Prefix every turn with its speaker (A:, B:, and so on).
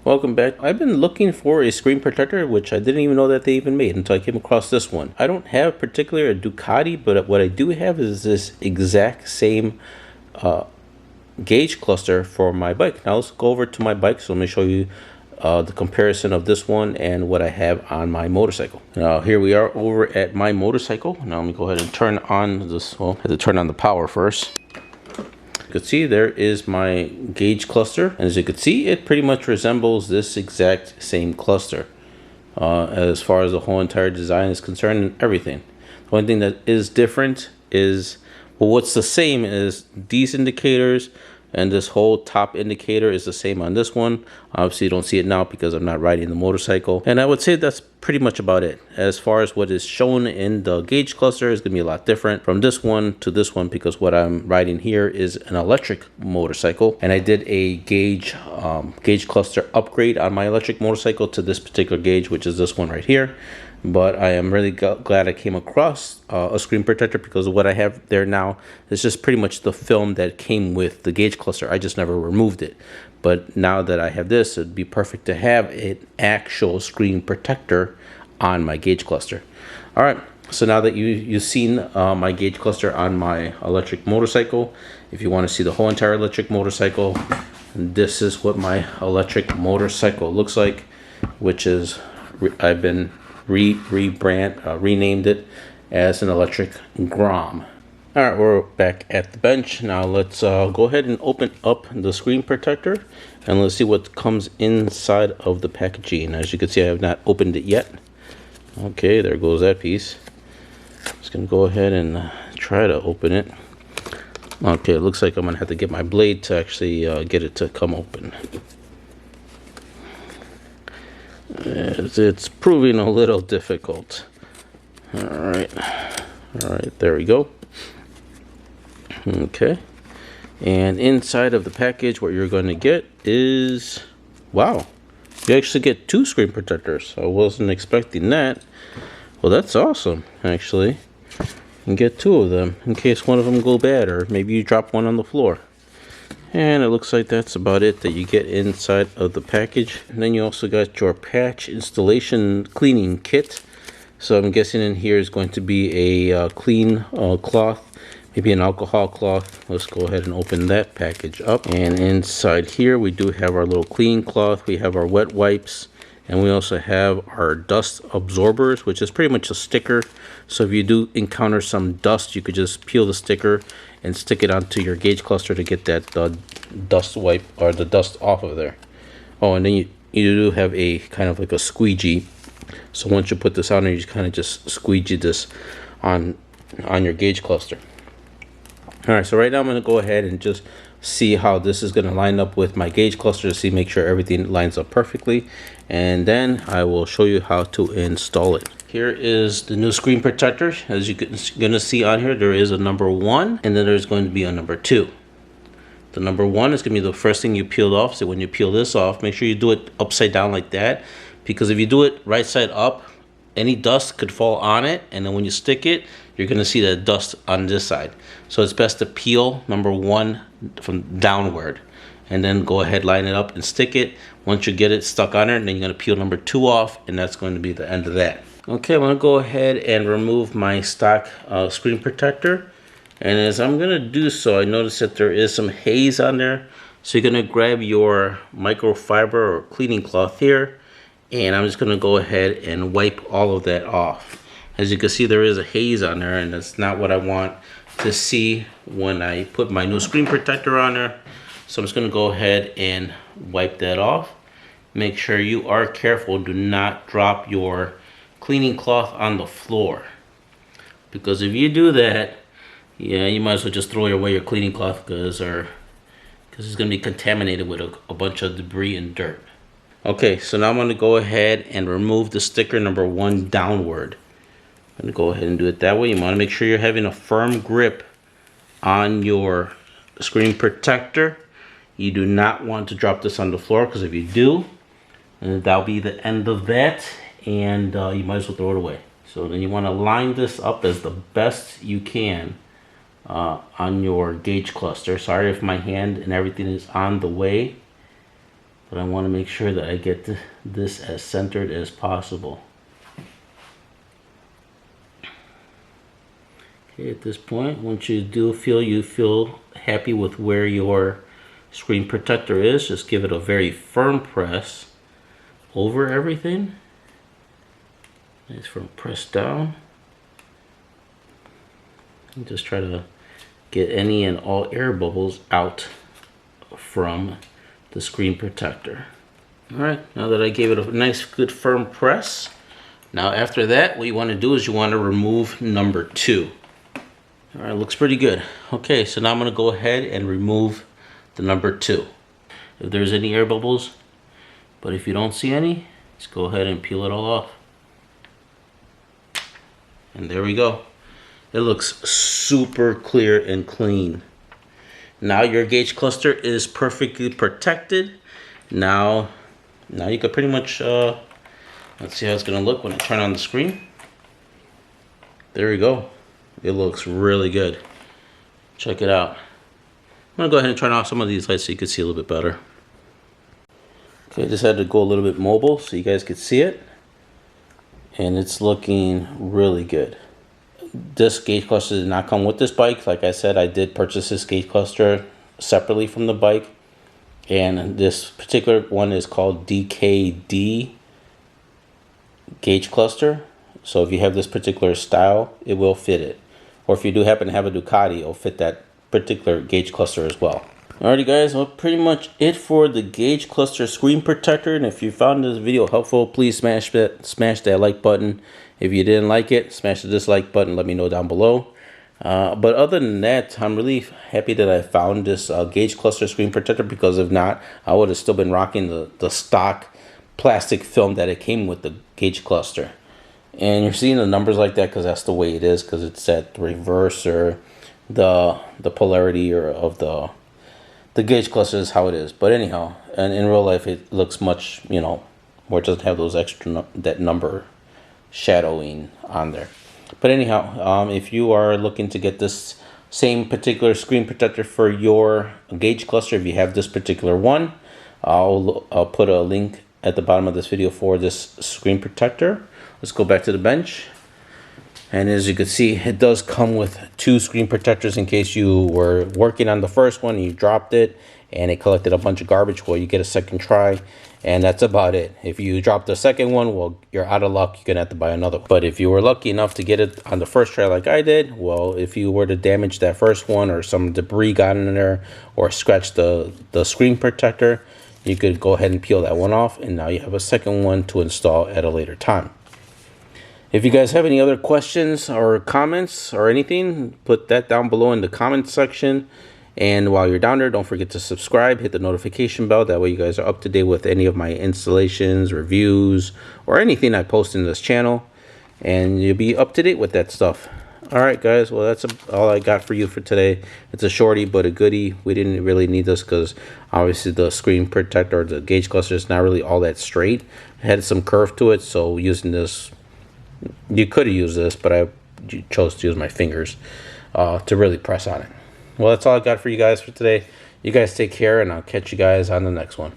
A: Welcome back. I've been looking for a screen protector, which I didn't even know that they even made until I came across this one. I don't have particularly a Ducati, but what I do have is this exact same gauge cluster for my bike. Now let's go over to my bike. So let me show you the comparison of this one and what I have on my motorcycle. Now here we are over at my motorcycle. Now let me go ahead and turn on this. Well, I have to turn on the power first. You can see there is my gauge cluster, and as you can see, it pretty much resembles this exact same cluster as far as the whole entire design is concerned and everything. The only thing that is different is, well, what's the same is these indicators, and this whole top indicator is the same on this one. Obviously you don't see it now because I'm not riding the motorcycle, and I would say that's pretty much about it. As far as what is shown in the gauge cluster is going to be a lot different from this one to this one, because what I'm riding here is an electric motorcycle, and I did a gauge cluster upgrade on my electric motorcycle to this particular gauge, which is this one right here. But I am really glad I came across a screen protector, because what I have there now is just pretty much the film that came with the gauge cluster. I just never removed it. But now that I have this, it'd be perfect to have an actual screen protector on my gauge cluster. All right, so now that you've seen my gauge cluster on my electric motorcycle, if you want to see the whole entire electric motorcycle, this is what my electric motorcycle looks like, which is I've been renamed it as an electric Grom. All right, we're back at the bench. Now let's go ahead and open up the screen protector, and let's see what comes inside of the packaging. As you can see, I have not opened it yet. Okay, there goes that piece. Just gonna go ahead and try to open it. Okay, it looks like I'm gonna have to get my blade to actually get it to come open. It's proving a little difficult. All right, there we go. Okay, and inside of the package, what you're going to get is, wow, you actually get 2 screen protectors. I wasn't expecting that. Well, that's awesome, actually. You can get 2 of them in case one of them go bad, or maybe you drop one on the floor. And it looks like that's about it that you get inside of the package. And then you also got your patch installation cleaning kit. So I'm guessing in here is going to be a clean cloth, maybe an alcohol cloth. Let's go ahead and open that package up. And inside here we do have our little clean cloth. We have our wet wipes, and we also have our dust absorbers, which is pretty much a sticker. So if you do encounter some dust, you could just peel the sticker and stick it onto your gauge cluster to get that dust wipe or the dust off of there. Oh, and then you do have a kind of like a squeegee. So once you put this on there, you just kind of just squeegee this on your gauge cluster. All right, so right now I'm going to go ahead and just see how this is going to line up with my gauge cluster to make sure everything lines up perfectly, and then I will show you how to install it. Here is the new screen protector. As you're going to see on here, there is a number 1, and then there's going to be a number 2. The number 1 is going to be the first thing you peel off. So when you peel this off, make sure you do it upside down like that, because if you do it right side up, any dust could fall on it, and then when you stick it, you're going to see the dust on this side. So it's best to peel number 1 from downward, and then go ahead, line it up and stick it. Once you get it stuck on it, then you're going to peel number 2 off, and that's going to be the end of that. Okay, I'm going to go ahead and remove my stock screen protector, and as I'm going to do so, I notice that there is some haze on there. So you're going to grab your microfiber or cleaning cloth here, and I'm just going to go ahead and wipe all of that off. As you can see, there is a haze on there, and that's not what I want to see when I put my new screen protector on there. So I'm just going to go ahead and wipe that off. Make sure you are careful. Do not drop your cleaning cloth on the floor, because if you do that, yeah, you might as well just throw away your cleaning cloth, because it's going to be contaminated with a bunch of debris and dirt. Okay, so now I'm going to go ahead and remove the sticker number 1 downward. I'm going to go ahead and do it that way. You want to make sure you're having a firm grip on your screen protector. You do not want to drop this on the floor, because if you do, that'll be the end of that, and you might as well throw it away. So then you want to line this up as the best you can on your gauge cluster. Sorry if my hand and everything is on the way. but I want to make sure that I get this as centered as possible. Okay, at this point, once you feel happy with where your screen protector is, just give it a very firm press over everything. Nice firm press down. And just try to get any and all air bubbles out from the screen protector. Alright, now that I gave it a nice good firm press, now after that what you want to do is you want to remove number 2. Alright, looks pretty good. Okay, so now I'm going to go ahead and remove the number 2. If there's any air bubbles, but if you don't see any, just go ahead and peel it all off. And there we go. It looks super clear and clean. Now your gauge cluster is perfectly protected. Now you can pretty much, let's see how it's going to look when I turn on the screen. There we go. It looks really good. Check it out. I'm going to go ahead and turn off some of these lights so you can see a little bit better. Okay, I just had to go a little bit mobile so you guys could see it. And it's looking really good. This gauge cluster did not come with this bike. Like I said, I did purchase this gauge cluster separately from the bike. And this particular one is called DKD gauge cluster. So if you have this particular style, it will fit it. Or if you do happen to have a Ducati, it'll fit that particular gauge cluster as well. Alrighty guys, well pretty much it for the gauge cluster screen protector. And if you found this video helpful, please smash that like button. If you didn't like it, smash the dislike button, let me know down below. But other than that, I'm really happy that I found this gauge cluster screen protector, because if not, I would have still been rocking the stock plastic film that it came with the gauge cluster. And you're seeing the numbers like that because that's the way it is, because it's at the reverse, or the polarity or of the gauge cluster is how it is. But anyhow, and in real life it looks much, you know, where it doesn't have those extra that number shadowing on there. But anyhow, if you are looking to get this same particular screen protector for your gauge cluster, if you have this particular one, I'll put a link at the bottom of this video for this screen protector. Let's go back to the bench. And as you can see, it does come with 2 screen protectors in case you were working on the first one and you dropped it and it collected a bunch of garbage. Well, you get a second try, and that's about it. If you drop the second one, well, you're out of luck. You're gonna have to buy another one. But if you were lucky enough to get it on the first try like I did, well, if you were to damage that first one, or some debris got in there, or scratch the screen protector, you could go ahead and peel that one off, and now you have a second one to install at a later time. If you guys have any other questions or comments or anything, put that down below in the comments section. And while you're down there, don't forget to subscribe, hit the notification bell. That way you guys are up to date with any of my installations, reviews, or anything I post in this channel. And you'll be up to date with that stuff. Alright guys, well that's all I got for you for today. It's a shorty but a goodie. We didn't really need this because obviously the screen protector, or the gauge cluster, is not really all that straight. It had some curve to it, so using this, you could have used this, but I chose to use my fingers to really press on it. Well, that's all I got for you guys for today. You guys take care, and I'll catch you guys on the next one.